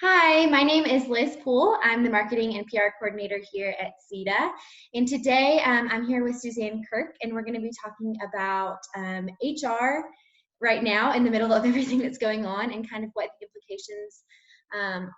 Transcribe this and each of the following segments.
Hi, my name is Liz Poole. I'm the marketing and PR coordinator here at SEDA. And today I'm here with Suzanne Kirk, and we're going to be talking about HR right now in the middle of everything that's going on and kind of what the implications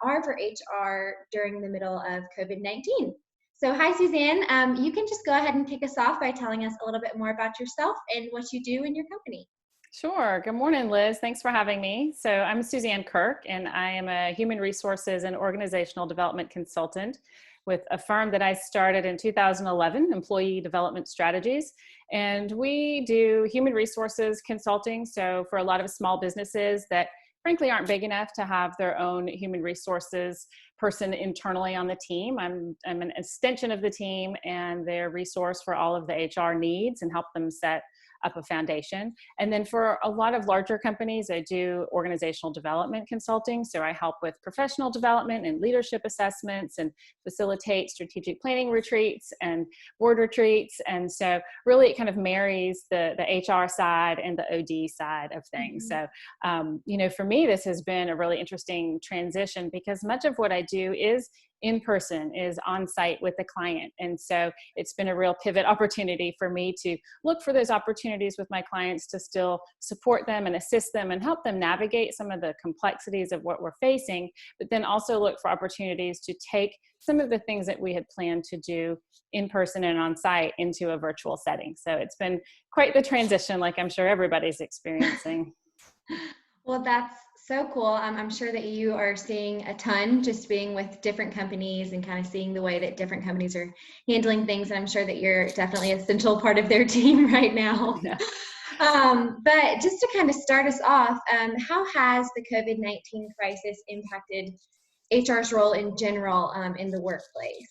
are for HR during the middle of COVID-19. So hi, Suzanne. You can just go ahead and kick us off by telling us a little bit more about yourself and what you do in your company. Sure. Good morning, Liz. Thanks for having me. So I'm Suzanne Kirk, and I am a human resources and organizational development consultant with a firm that I started in 2011, Employee Development Strategies. And we do human resources consulting. So for a lot of small businesses that frankly aren't big enough to have their own human resources person internally on the team. I'm an extension of the team and their resource for all of the HR needs and help them set up a foundation. And then for a lot of larger companies, I do organizational development consulting. So I help with professional development and leadership assessments and facilitate strategic planning retreats and board retreats. And so really it kind of marries the HR side and the OD side of things. Mm-hmm. So, for me, this has been a really interesting transition because much of what I do is in person, is on site with the client. And so it's been a real pivot opportunity for me to look for those opportunities with my clients to still support them and assist them and help them navigate some of the complexities of what we're facing, but then also look for opportunities to take some of the things that we had planned to do in person and on site into a virtual setting. So it's been quite the transition, like I'm sure everybody's experiencing. Well, that's so cool. I'm sure that you are seeing a ton just being with different companies and kind of seeing the way that different companies are handling things. And I'm sure that you're definitely an essential part of their team right now. Yeah. But just to kind of start us off, how has the COVID-19 crisis impacted HR's role in general in the workplace?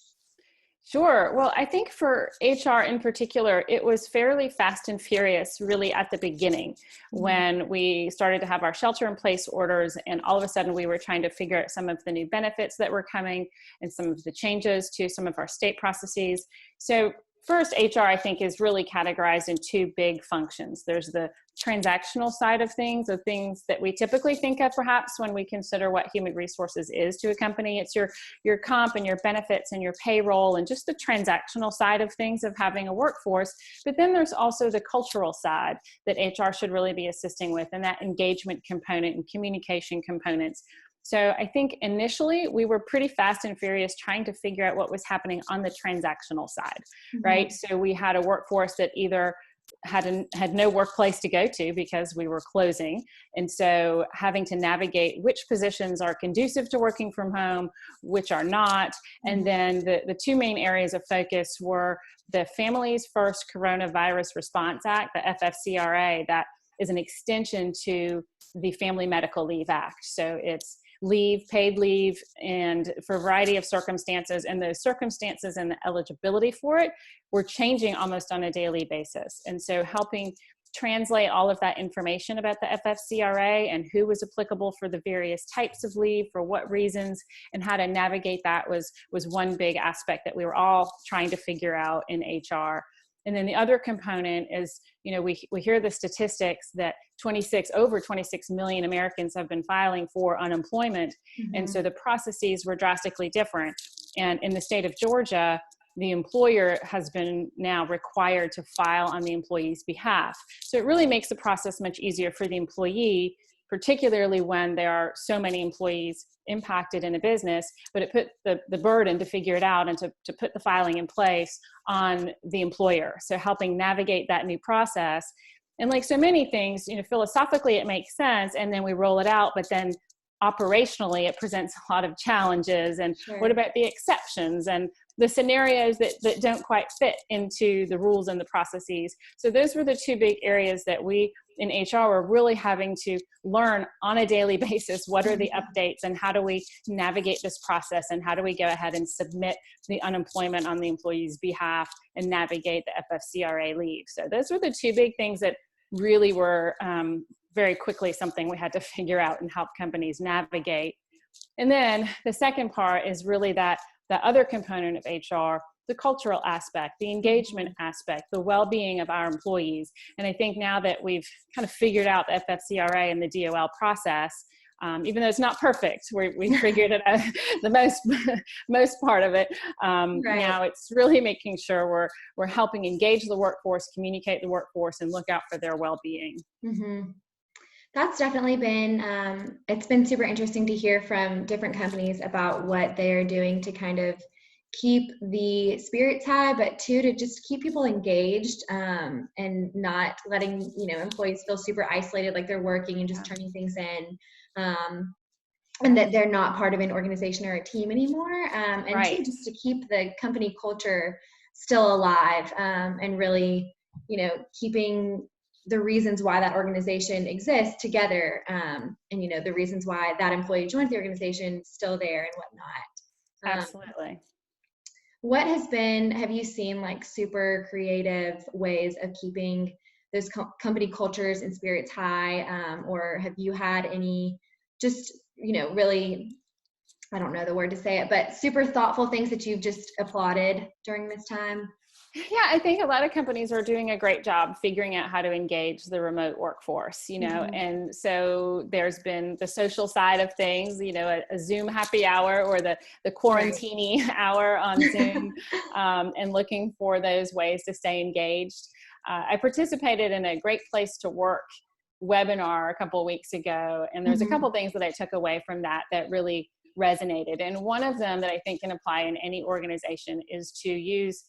Sure. Well, I think for HR in particular, it was fairly fast and furious really at the beginning when we started to have our shelter in place orders, and all of a sudden we were trying to figure out some of the new benefits that were coming and some of the changes to some of our state processes. So first, HR, I think, is really categorized in two big functions. There's the transactional side of things, the things that we typically think of perhaps when we consider what human resources is to a company. It's your comp and your benefits and your payroll and just the transactional side of things of having a workforce. But then there's also the cultural side that HR should really be assisting with, and that engagement component and communication components. So I think initially we were pretty fast and furious trying to figure out what was happening on the transactional side, right? So we had a workforce that either had no workplace to go to because we were closing. And so having to navigate which positions are conducive to working from home, which are not. And then the two main areas of focus were the Families First Coronavirus Response Act, the FFCRA, that is an extension to the Family Medical Leave Act. So it's leave, paid leave, and for a variety of circumstances, and those circumstances and the eligibility for it were changing almost on a daily basis. And so helping translate all of that information about the FFCRA and who was applicable for the various types of leave, for what reasons, and how to navigate that was one big aspect that we were all trying to figure out in HR. And then the other component is, we hear the statistics that over 26 million Americans have been filing for unemployment. And so the processes were drastically different. And in the state of Georgia, the employer has been now required to file on the employee's behalf. So it really makes the process much easier for the employee, particularly when there are so many employees impacted in a business, but it put the burden to figure it out and to put the filing in place on the employer. So helping navigate that new process. And like so many things, philosophically it makes sense, and then we roll it out, but then operationally it presents a lot of challenges. And what about the exceptions and the scenarios that don't quite fit into the rules and the processes? So those were the two big areas that we in HR were really having to learn on a daily basis. What are the updates and how do we navigate this process, and how do we go ahead and submit the unemployment on the employee's behalf and navigate the FFCRA leave? So those were the two big things that really were very quickly something we had to figure out and help companies navigate. And then the second part is really that the other component of HR, the cultural aspect, the engagement aspect, the well-being of our employees. And I think now that we've kind of figured out the FFCRA and the DOL process, Even though it's not perfect, we figured it out the most part of it. Right. Now it's really making sure we're helping engage the workforce, communicate the workforce, and look out for their well-being. Mm-hmm. That's definitely been, it's been super interesting to hear from different companies about what they're doing to kind of keep the spirits high, but to just keep people engaged, and not letting, employees feel super isolated, like they're working and just turning things in, and that they're not part of an organization or a team anymore. And Right. two, just to keep the company culture still alive, and really, keeping the reasons why that organization exists together, and the reasons why that employee joined the organization still there and whatnot. Absolutely. What have you seen like super creative ways of keeping those company cultures and spirits high, or have you had any just really, I don't know the word to say it, but super thoughtful things that you've just applauded during this time? Yeah, I think a lot of companies are doing a great job figuring out how to engage the remote workforce, Mm-hmm. and so there's been the social side of things, a Zoom happy hour or the quarantini hour on Zoom, and looking for those ways to stay engaged. I participated in a Great Place to Work webinar a couple of weeks ago, and there's a Mm-hmm. couple of things that I took away from that really resonated. And one of them that I think can apply in any organization is to use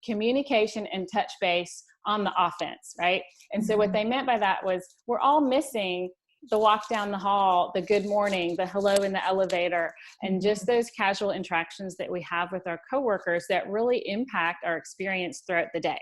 communication and touch base on the offense, right? And so what they meant by that was we're all missing the walk down the hall, the good morning, the hello in the elevator, and just those casual interactions that we have with our coworkers that really impact our experience throughout the day.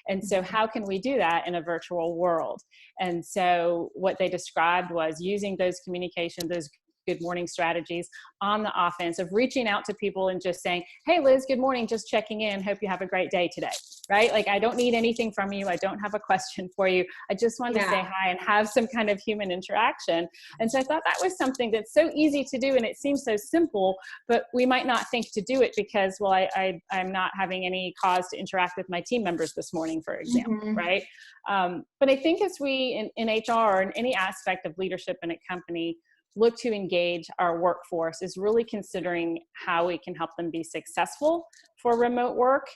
And so how can we do that in a virtual world? And so what they described was using those communication, those good morning strategies on the offense of reaching out to people and just saying, hey, Liz, good morning, just checking in. Hope you have a great day today, right? Like, I don't need anything from you. I don't have a question for you. I just wanted to say hi and have some kind of human interaction. And so I thought that was something that's so easy to do, and it seems so simple, but we might not think to do it because, well, I'm not having any cause to interact with my team members this morning, for example, right? But I think as we, in HR or in any aspect of leadership in a company, look to engage our workforce is really considering how we can help them be successful for remote work.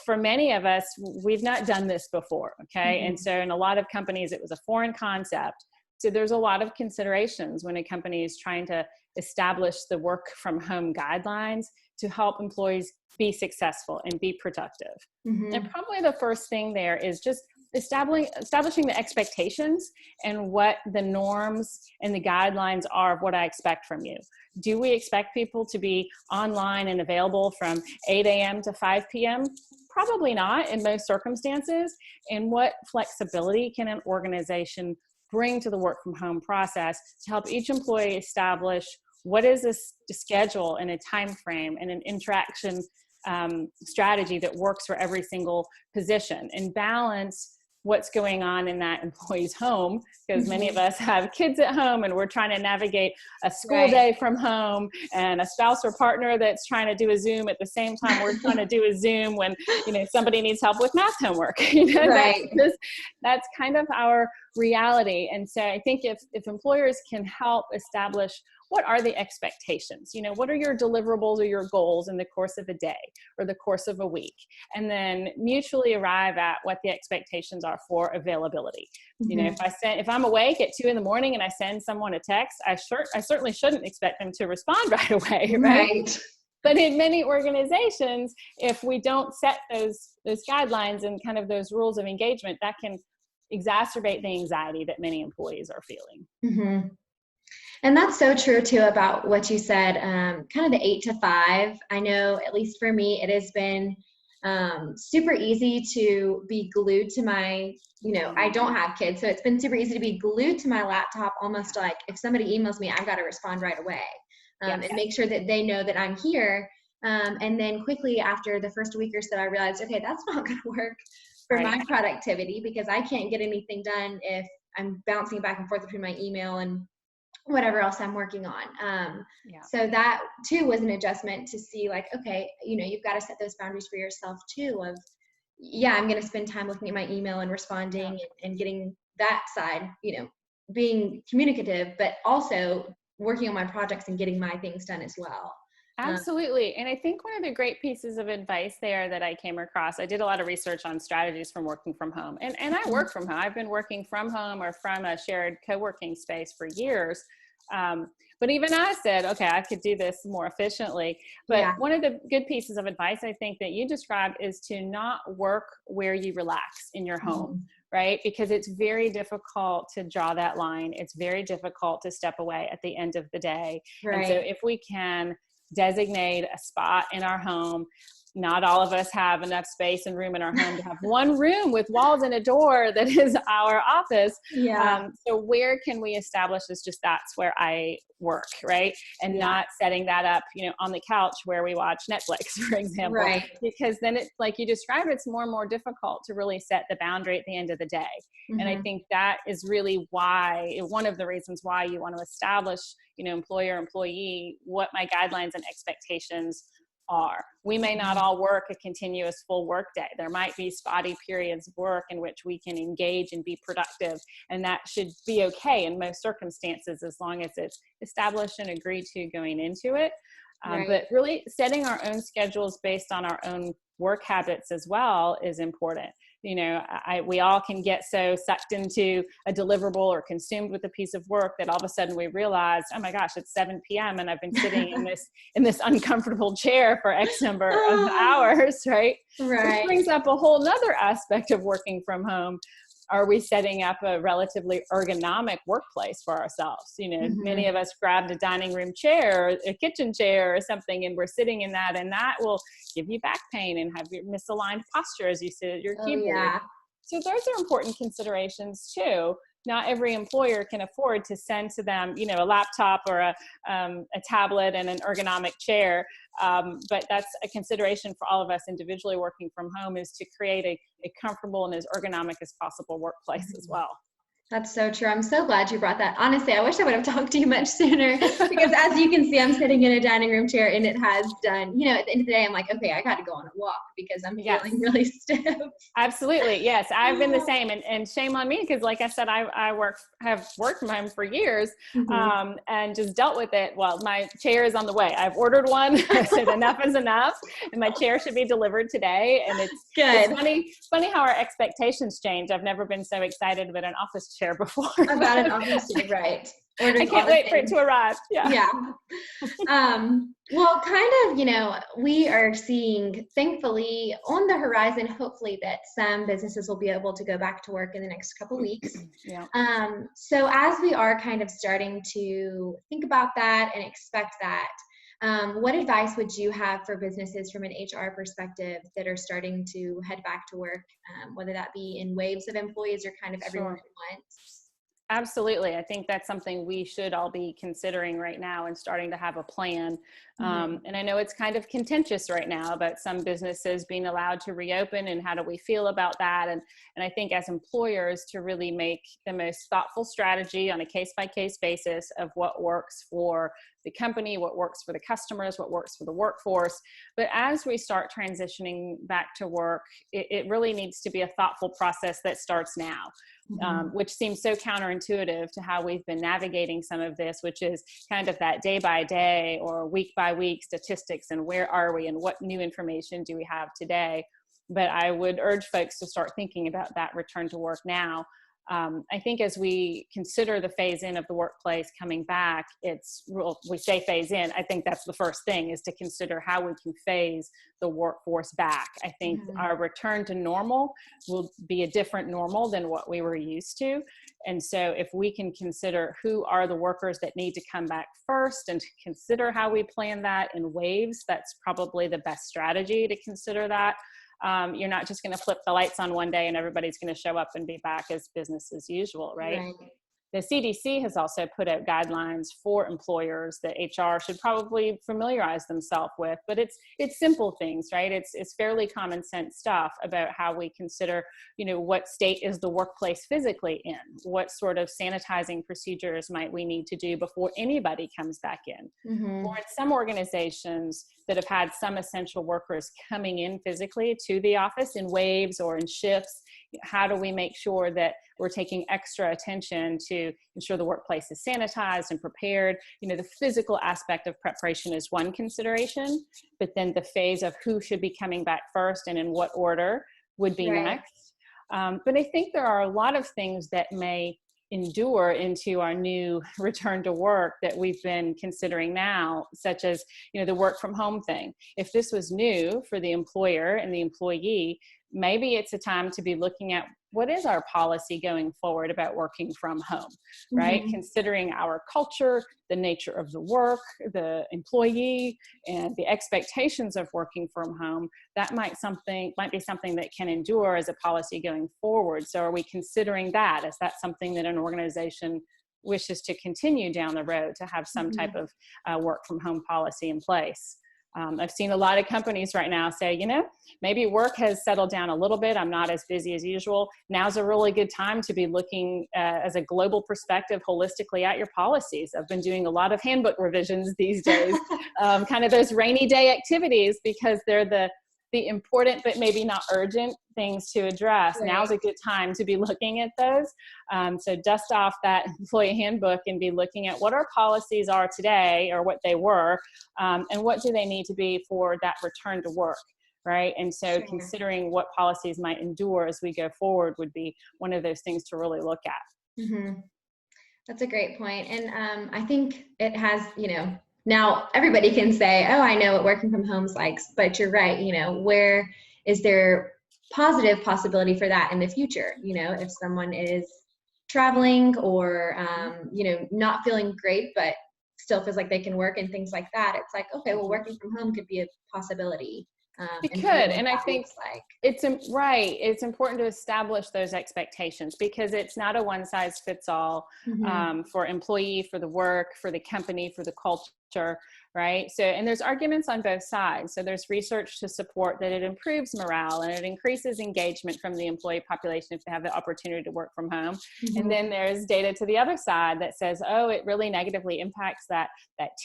For many of us, we've not done this before, okay? And so in a lot of companies, it was a foreign concept. So there's a lot of considerations when a company is trying to establish the work from home guidelines to help employees be successful and be productive. And probably the first thing there is just establishing the expectations and what the norms and the guidelines are of what I expect from you. Do we expect people to be online and available from 8 a.m. to 5 p.m.? Probably not in most circumstances. And what flexibility can an organization bring to the work from home process to help each employee establish what is this schedule and a time frame and an interaction strategy that works for every single position, and balance what's going on in that employee's home, because many of us have kids at home and we're trying to navigate a school day from home, and a spouse or partner that's trying to do a Zoom at the same time we're trying to do a Zoom when somebody needs help with math homework. That's kind of our reality. And so I think if employers can help establish what are the expectations, what are your deliverables or your goals in the course of a day or the course of a week, and then mutually arrive at what the expectations are for availability. If I'm awake at 2 a.m. and I send someone a text, I certainly shouldn't expect them to respond right away, right? But in many organizations, if we don't set those guidelines and kind of those rules of engagement, that can exacerbate the anxiety that many employees are feeling. And that's so true too about what you said, kind of the 8 to 5. I know, at least for me, it has been super easy to be glued to my, I don't have kids, so it's been super easy to be glued to my laptop, almost like if somebody emails me, I've got to respond right away, and make sure that they know that I'm here. And then quickly after the first week or so, I realized, okay, that's not going to work for my productivity, because I can't get anything done if I'm bouncing back and forth between my email and whatever else I'm working on. So that too was an adjustment to see, like, okay, you've got to set those boundaries for yourself too of, I'm going to spend time looking at my email and responding and getting that side, being communicative, but also working on my projects and getting my things done as well. Absolutely. And I think one of the great pieces of advice there that I came across, I did a lot of research on strategies from working from home. And I work from home. I've been working from home or from a shared co-working space for years. But even I said, okay, I could do this more efficiently. But one of the good pieces of advice I think that you described is to not work where you relax in your home, right? Because it's very difficult to draw that line. It's very difficult to step away at the end of the day. Right. And so if we can designate a spot in our home. Not all of us have enough space and room in our home to have one room with walls and a door that is our office. So where can we establish this? Just that's where I work, right? And not setting that up, on the couch where we watch Netflix, for example. Right. Because then it's like you described, it's more and more difficult to really set the boundary at the end of the day. And I think that is really one of the reasons why you want to establish, employer, employee, what my guidelines and expectations are. We may not all work a continuous full work day. There might be spotty periods of work in which we can engage and be productive, and that should be okay in most circumstances as long as it's established and agreed to going into it. But really setting our own schedules based on our own work habits as well is important. We all can get so sucked into a deliverable or consumed with a piece of work that all of a sudden we realize, oh my gosh, it's 7 p.m. and I've been sitting in this uncomfortable chair for X number of hours, right? Which brings up a whole nother aspect of working from home. Are we setting up a relatively ergonomic workplace for ourselves? Many of us grabbed a dining room chair, or a kitchen chair or something, and we're sitting in that, and that will give you back pain and have your misaligned posture as you sit at your keyboard. So those are important considerations too. Not every employer can afford to send to them, a laptop or a tablet and an ergonomic chair. But that's a consideration for all of us individually working from home, is to create a comfortable and as ergonomic as possible workplace as well. That's so true. I'm so glad you brought that. Honestly, I wish I would have talked to you much sooner, because as you can see, I'm sitting in a dining room chair and it has done, at the end of the day, I'm like, okay, I got to go on a walk because I'm feeling really stiff. Absolutely. Yes. I've been the same, and shame on me, because like I said, have worked from home for years, and just dealt with it. Well, my chair is on the way. I've ordered one. I said enough is enough, and my chair should be delivered today. And it's funny how our expectations change. I've never been so excited about an office chair before. About an office chair, right. I can't wait for it to arrive. Well, kind of, we are seeing, thankfully, on the horizon, hopefully, that some businesses will be able to go back to work in the next couple weeks. So as we are kind of starting to think about that and expect that, what advice would you have for businesses from an HR perspective that are starting to head back to work, whether that be in waves of employees or kind of everyone at once? Absolutely. I think that's something we should all be considering right now and starting to have a plan. And I know it's kind of contentious right now about some businesses being allowed to reopen, and how do we feel about that? And I think as employers, to really make the most thoughtful strategy on a case-by-case basis of what works for the company, what works for the customers, what works for the workforce. But as we start transitioning back to work, it really needs to be a thoughtful process that starts now, which seems so counterintuitive to how we've been navigating some of this, which is kind of that day by day or week by week statistics, and where are we and what new information do we have today. But I would urge folks to start thinking about that return to work now. I think as we consider the phase in of the workplace coming back, we say phase in. I think that's the first thing, is to consider how we can phase the workforce back. I think our return to normal will be a different normal than what we were used to. And so if we can consider who are the workers that need to come back first, and to consider how we plan that in waves, that's probably the best strategy to consider that. You're not just going to flip the lights on one day and everybody's going to show up and be back as business as usual, right? The CDC has also put out guidelines for employers that HR should probably familiarize themselves with, but it's simple things, right? It's fairly common sense stuff about how we consider, what state is the workplace physically in, what sort of sanitizing procedures might we need to do before anybody comes back in. Or in some organizations that have had some essential workers coming in physically to the office in waves or in shifts, How do we make sure that we're taking extra attention to ensure the workplace is sanitized and prepared? The physical aspect of preparation is one consideration, but then the phase of who should be coming back first and in what order would be Right. next. But I think there are a lot of things that may endure into our new return to work that we've been considering now, such as, the work from home thing. If this was new for the employer and the employee, maybe it's a time to be looking at what is our policy going forward about working from home, right? Mm-hmm. Considering our culture, the nature of the work, the employee, and the expectations of working from home, that might be something that can endure as a policy going forward. So are we considering that? Is that something that an organization wishes to continue down the road, to have some type of work from home policy in place? I've seen a lot of companies right now say, maybe work has settled down a little bit. I'm not as busy as usual. Now's a really good time to be looking as a global perspective holistically at your policies. I've been doing a lot of handbook revisions these days, kind of those rainy day activities, because they're the important but maybe not urgent things to address. Right. Now's a good time to be looking at those. So dust off that employee handbook and be looking at what our policies are today, or what they were, and what do they need to be for that return to work, right? And so Sure. considering what policies might endure as we go forward would be one of those things to really look at. Mm-hmm. That's a great point. And I think it has, now everybody can say, oh, I know what working from home's like, but you're right, where is there positive possibility for that in the future? If someone is traveling or, not feeling great, but still feels like they can work and things like that, it's like, okay, well, working from home could be a possibility. It could, and I think it's right. It's important to establish those expectations, because it's not a one size fits all for employee, for the work, for the company, for the culture, right? So, and there's arguments on both sides. So there's research to support that it improves morale and it increases engagement from the employee population if they have the opportunity to work from home. And then there's data to the other side that says, oh, it really negatively impacts that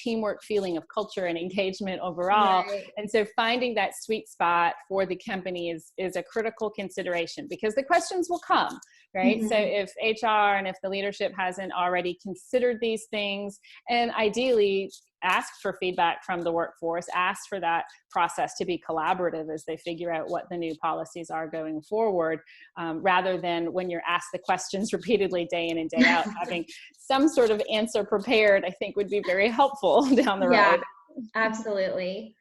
teamwork feeling of culture and engagement overall. Right. And so finding that sweet spot for the company is a critical consideration, because the questions will come, right? So if HR and if the leadership hasn't already considered these things, and ideally ask for feedback from the workforce, ask for that process to be collaborative as they figure out what the new policies are going forward, rather than when you're asked the questions repeatedly day in and day out, having some sort of answer prepared, I think would be very helpful down the road. Yeah, absolutely.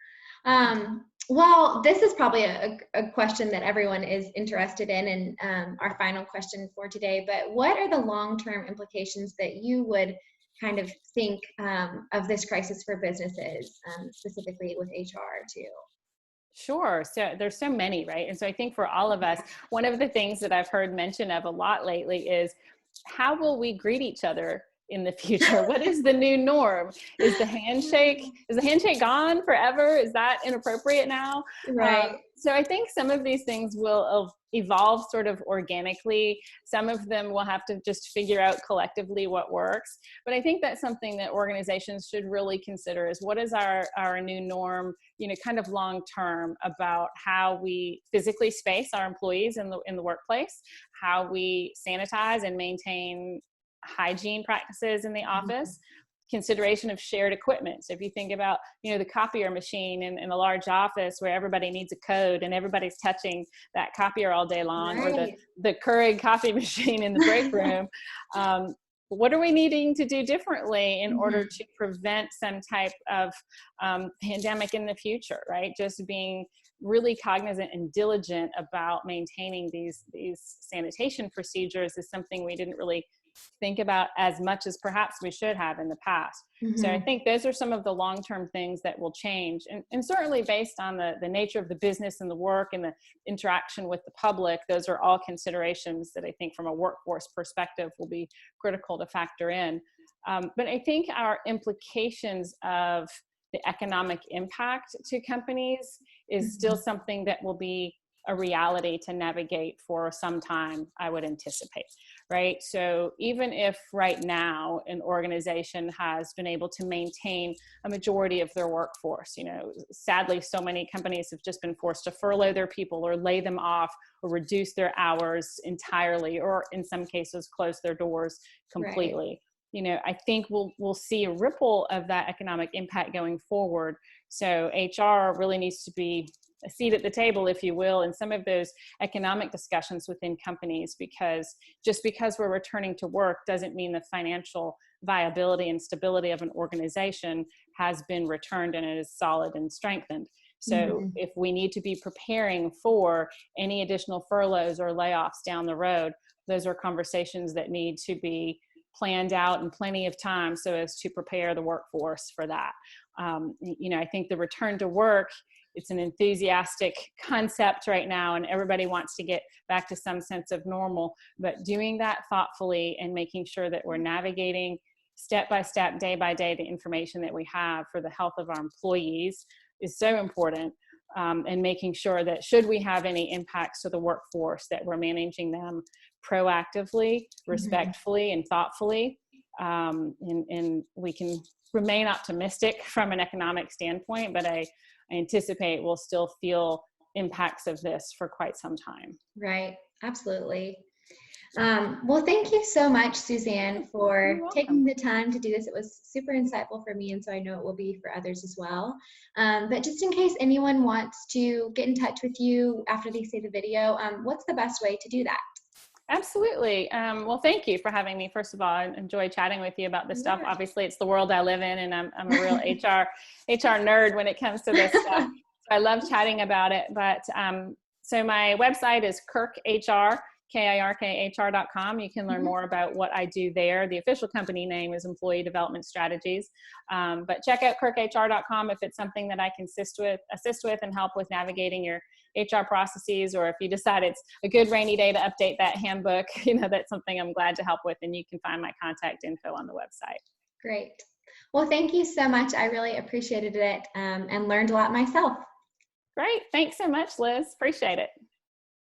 Well, this is probably a question that everyone is interested in, and our final question for today, but what are the long-term implications that you would kind of think of this crisis for businesses, specifically with HR too? Sure. So there's so many, right? And so I think for all of us, one of the things that I've heard mention of a lot lately is, how will we greet each other in the future? What is the new norm? Is the handshake gone forever? Is that inappropriate now? Right. So I think some of these things will evolve sort of organically. Some of them will have to just figure out collectively what works. But I think that's something that organizations should really consider, is what is our new norm, kind of long term, about how we physically space our employees in the workplace, how we sanitize and maintain hygiene practices in the office, consideration of shared equipment. So if you think about, the copier machine in a large office where everybody needs a code and everybody's touching that copier all day long, Right. or the Keurig coffee machine in the break room, what are we needing to do differently in order to prevent some type of pandemic in the future, right? Just being really cognizant and diligent about maintaining these sanitation procedures is something we didn't really think about as much as perhaps we should have in the past. So I think those are some of the long-term things that will change, and certainly based on the nature of the business and the work and the interaction with the public, those are all considerations that I think from a workforce perspective will be critical to factor in. But I think our implications of the economic impact to companies is still something that will be a reality to navigate for some time, I would anticipate, right? So even if right now an organization has been able to maintain a majority of their workforce, sadly, so many companies have just been forced to furlough their people or lay them off or reduce their hours entirely, or in some cases, close their doors completely. Right. I think we'll see a ripple of that economic impact going forward. So HR really needs to be a seat at the table, if you will, in some of those economic discussions within companies, because just because we're returning to work doesn't mean the financial viability and stability of an organization has been returned and it is solid and strengthened. So if we need to be preparing for any additional furloughs or layoffs down the road, those are conversations that need to be planned out in plenty of time so as to prepare the workforce for that. I think the return to work, it's an enthusiastic concept right now, and everybody wants to get back to some sense of normal, but doing that thoughtfully and making sure that we're navigating step by step, day by day, the information that we have for the health of our employees is so important. And making sure that should we have any impacts to the workforce, that we're managing them proactively, respectfully, and thoughtfully. And we can remain optimistic from an economic standpoint, but I anticipate we'll still feel impacts of this for quite some time. Right, absolutely. Well, thank you so much, Suzanne, for taking the time to do this. It was super insightful for me, and so I know it will be for others as well. But just in case anyone wants to get in touch with you after they see the video, what's the best way to do that? Absolutely. Well, thank you for having me. First of all, I enjoy chatting with you about this stuff. Obviously, it's the world I live in, and I'm a real HR nerd when it comes to this stuff. So I love chatting about it. But so my website is KirkHR. KIRKHR.com. You can learn more about what I do there. The official company name is Employee Development Strategies. But check out KirkHR.com if it's something that I can assist with and help with navigating your HR processes, or if you decide it's a good rainy day to update that handbook, that's something I'm glad to help with, and you can find my contact info on the website. Great. Well, thank you so much. I really appreciated it and learned a lot myself. Great. Thanks so much, Liz. Appreciate it.